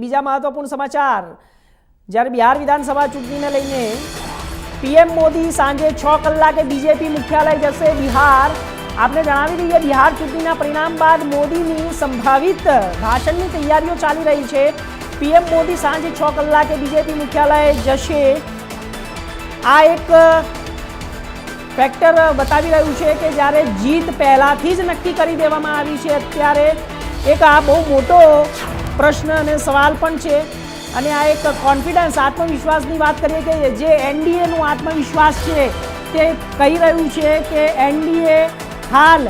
બીજા મહત્વપૂર્ણ સમાચાર જ્યારે બિહાર વિધાનસભા ચૂંટણીને લઈને પીએમ મોદી સાંજે 6 કલાકે બીજેપી મુખ્યાલય જશે બિહાર। आपने जणावी दीए बिहार चूंटणीना परिणाम बाद मोदीनी संभावित भाषणनी तैयारीओ चाली रही है। पीएम मोदी सांजे 6 कलाके बीजेपी मुख्यालय जशे। आ एक फैक्टर बतावी रह्युं छे के ज्यारे जीत पहेलाथी ज नक्की करी देवामां आवी छे, अत्यारे एक आ बहु मोटो प्रश्न अने सवाल पण छे। अने आ एक कॉन्फिडन्स आत्मविश्वासनी वात करीए के जे एनडीएनो आत्मविश्वास छे ते कही रह्युं छे के एनडीए हाल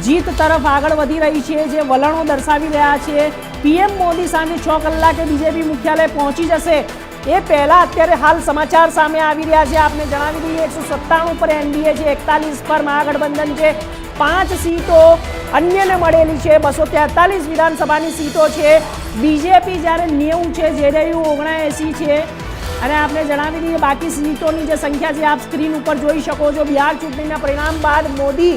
जीत तरफ आगळ वधी रही है। जे वलणों दर्शावी रह्या छे। पीएम मोदी सांजे 6 कलाके बीजेपी मुख्यालय पहोंची जशे ए पहला अत्यारे हाल समाचार सामे आवी रह्या छे। आपने जणावी दीए 197 पर एनडीए छे, 41 पर महागठबंधन छे, 5 सीटों अन्यने मळेली छे, 243 विधानसभानी सीटों छे। बीजेपी ज्यारे 90 छे, जेडीयू 79 छे। અને આપણે જણાવી દઈએ બાકી સીટોની જે સંખ્યા છે આપ સ્ક્રીન ઉપર જોઈ શકો છો। બિહાર ચૂંટણીના પરિણામ બાદ મોદી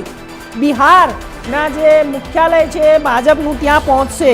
બિહારના જે મુખ્યાલય છે ભાજપનું ત્યાં પહોંચશે।